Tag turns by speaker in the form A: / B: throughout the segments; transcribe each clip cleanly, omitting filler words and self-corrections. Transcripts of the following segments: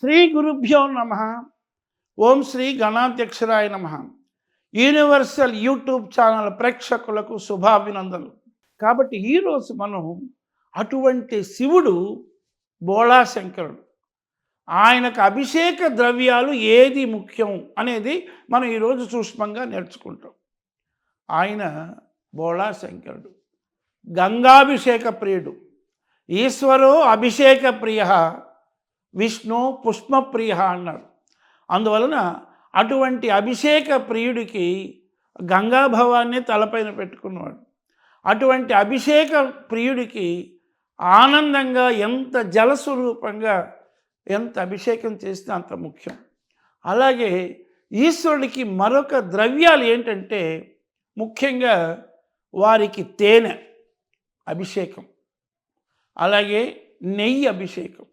A: శ్రీ గురుభ్యో నమ. ఓం శ్రీ గణాధ్యక్షరాయ నమ. యూనివర్సల్ యూట్యూబ్ ఛానల్ ప్రేక్షకులకు శుభాభినందనలు. కాబట్టి ఈరోజు మనం అటువంటి శివుడు బోళాశంకరుడు, ఆయనకు అభిషేక ద్రవ్యాలు ఏది ముఖ్యం అనేది మనం ఈరోజు సూక్ష్మంగా నేర్చుకుంటాం. ఆయన బోళాశంకరుడు, గంగాభిషేక ప్రియుడు. ఈశ్వరో అభిషేక ప్రియ, విష్ణు పుష్పప్రియ అన్నారు. అందువలన అటువంటి అభిషేక ప్రియుడికి గంగాభవాన్ని తలపైన పెట్టుకున్నవాడు. అటువంటి అభిషేక ప్రియుడికి ఆనందంగా ఎంత జలస్వరూపంగా ఎంత అభిషేకం చేస్తే అంత ముఖ్యం. అలాగే ఈశ్వరుడికి మరొక ద్రవ్యాలు ఏంటంటే ముఖ్యంగా వారికి తేనె అభిషేకం, అలాగే నెయ్యి అభిషేకం,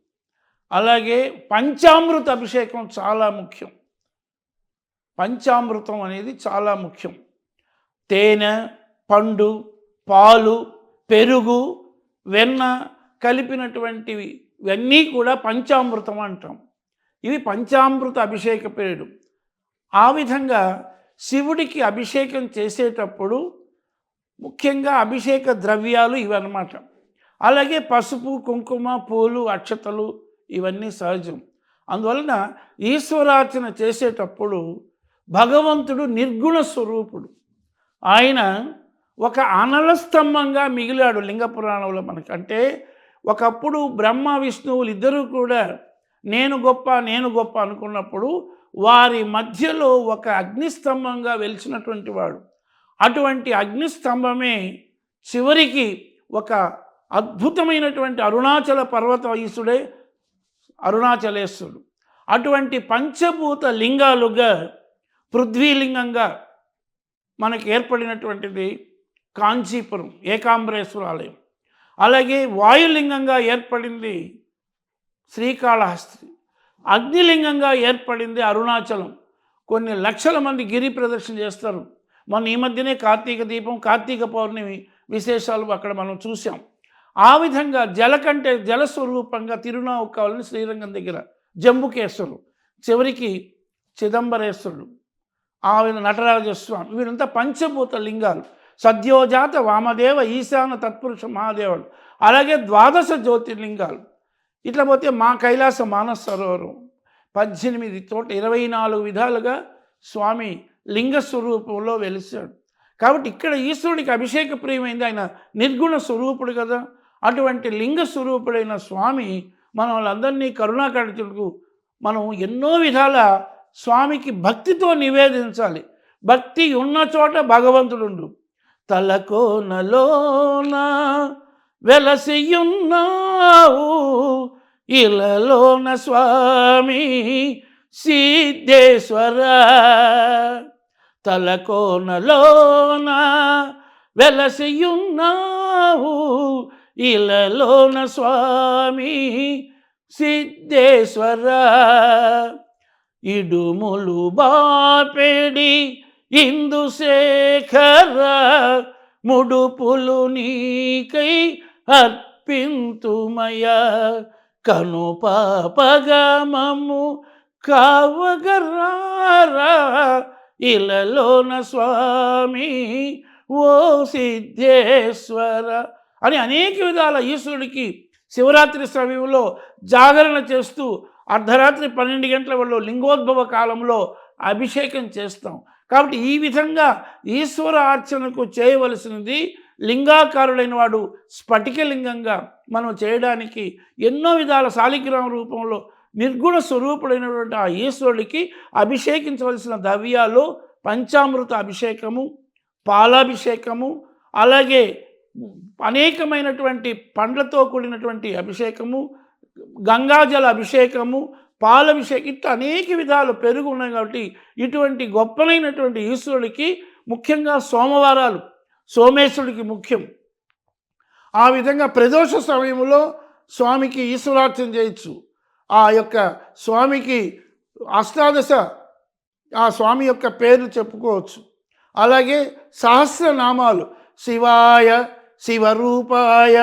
A: అలాగే పంచామృత అభిషేకం చాలా ముఖ్యం. పంచామృతం అనేది చాలా ముఖ్యం. తేనె, పండు, పాలు, పెరుగు, వెన్న కలిపినటువంటివి ఇవన్నీ కూడా పంచామృతం అంటాం. ఇవి పంచామృత అభిషేక పేరుడు. ఆ విధంగా శివుడికి అభిషేకం చేసేటప్పుడు ముఖ్యంగా అభిషేక ద్రవ్యాలు ఇవన్నమాట. అలాగే పసుపు, కుంకుమ, పూలు, అక్షతలు ఇవన్నీ సహజం. అందువలన ఈశ్వరార్చన చేసేటప్పుడు భగవంతుడు నిర్గుణ స్వరూపుడు. ఆయన ఒక అనల స్తంభంగా మిగిలాడు లింగ పురాణంలో మనకి. అంటే ఒకప్పుడు బ్రహ్మ విష్ణువులు ఇద్దరూ కూడా నేను గొప్ప నేను గొప్ప అనుకున్నప్పుడు వారి మధ్యలో ఒక అగ్నిస్తంభంగా వెలిచినటువంటి వాడు. అటువంటి అగ్నిస్తంభమే చివరికి ఒక అద్భుతమైనటువంటి అరుణాచల పర్వత ఈశుడే అరుణాచలేశ్వరుడు. అటువంటి పంచభూత లింగాలుగా పృథ్వీలింగంగా మనకి ఏర్పడినటువంటిది కాంచీపురం ఏకాంబరేశ్వర ఆలయం. అలాగే వాయులింగంగా ఏర్పడింది శ్రీకాళహస్తి. అగ్నిలింగంగా ఏర్పడింది అరుణాచలం. కొన్ని లక్షల మంది గిరి ప్రదర్శన చేస్తారు. మన ఈ మధ్యనే కార్తీక దీపం, కార్తీక పౌర్ణమి విశేషాలు అక్కడ మనం చూసాం. ఆ విధంగా జలకంటే జలస్వరూపంగా తిరునావుకావలని శ్రీరంగం దగ్గర జంబుకేశ్వరుడు, చివరికి చిదంబరేశ్వరుడు, ఆ నటరాజస్వామి, వీరంతా పంచభూత లింగాలు. సద్యోజాత వామదేవ ఈశాన తత్పురుష మహాదేవుడు, అలాగే ద్వాదశ జ్యోతిర్లింగాలు. ఇట్లా పోతే మా కైలాస మానస సరోవరం 18 చోట 24 విధాలుగా స్వామి లింగ స్వరూపంలో వెలిశాడు. కాబట్టి ఇక్కడ ఈశ్వరుడికి అభిషేక ప్రియమైంది. ఆయన నిర్గుణ స్వరూపుడు కదా. అటువంటి లింగ స్వరూపుడైన స్వామి మన వాళ్ళందరినీ కరుణాకరుణకు మనం ఎన్నో విధాల స్వామికి భక్తితో నివేదించాలి. భక్తి ఉన్న చోట భగవంతుడుండు. తలకోనలోన వెలసియున్నావు, ఇలలోన స్వామి సిద్ధేశ్వర. తలకోనలోన వెలసియున్నావు, ఇలలోన స్వామి సిద్ధేశ్వర. ఇడుములు బాపెడి ఇందుశేఖర, ముడుపులు నీకై అర్పింతుమయ. కను పాపగమము కావగరారా, ఇలలోన స్వామి ఓ సిద్ధేశ్వర అని అనేక విధాల ఈశ్వరుడికి శివరాత్రి సమయంలో జాగరణ చేస్తూ అర్ధరాత్రి 12 గంటల వల్ల లింగోద్భవ కాలంలో అభిషేకం చేస్తాం. కాబట్టి ఈ విధంగా ఈశ్వర అర్చనకు చేయవలసినది లింగాకారుడైన వాడు స్ఫటికలింగంగా మనం చేయడానికి ఎన్నో విధాల శాలిగ్రామ రూపంలో నిర్గుణ స్వరూపుడైనటువంటి ఆ ఈశ్వరుడికి అభిషేకించవలసిన ద్రవ్యాలు పంచామృత అభిషేకము, పాలాభిషేకము, అలాగే అనేకమైనటువంటి పండ్లతో కూడినటువంటి అభిషేకము, గంగాజల అభిషేకము, పాలభిషేకం, ఇట్లా అనేక విధాలు పెరుగు ఉన్నాయి. కాబట్టి ఇటువంటి గొప్పనైనటువంటి ఈశ్వరుడికి ముఖ్యంగా సోమవారాలు సోమేశ్వరుడికి ముఖ్యం. ఆ విధంగా ప్రదోష సమయంలో స్వామికి ఈశ్వరార్చన చేయొచ్చు. ఆ యొక్క స్వామికి అష్టాదశ ఆ స్వామి యొక్క పేర్లు చెప్పుకోవచ్చు. అలాగే సహస్రనామాలు శివాయ, శివరూపాయ,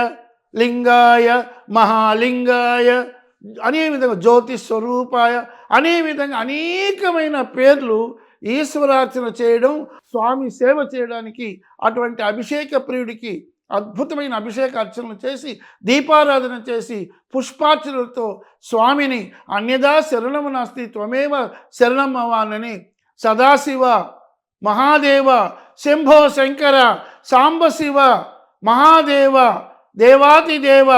A: లింగాయ, మహాలింగాయ, అనే విధంగా జ్యోతి స్వరూపాయ అనే విధంగా అనేకమైన పేర్లు ఈశ్వరార్చన చేయడం, స్వామి సేవ చేయడానికి అటువంటి అభిషేక ప్రియుడికి అద్భుతమైన అభిషేక అర్చనలు చేసి దీపారాధన చేసి పుష్పార్చనలతో స్వామిని అన్యదా శరణము నాస్తి త్వమేవ శరణమవానని సదాశివ మహాదేవ శంభో శంకర సాంబశివ మహాదేవ దేవాతిదేవ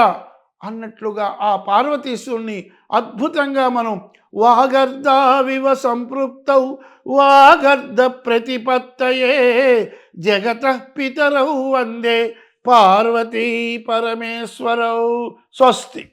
A: అన్నట్లుగా ఆ పార్వతీశ్వరుని అద్భుతంగా మనం వాగర్ధావివ సంపృప్తౌ వాగర్ధ ప్రతిపత్తయే జగత పితరౌ వందే పార్వతీ పరమేశ్వరౌ. స్వస్తి.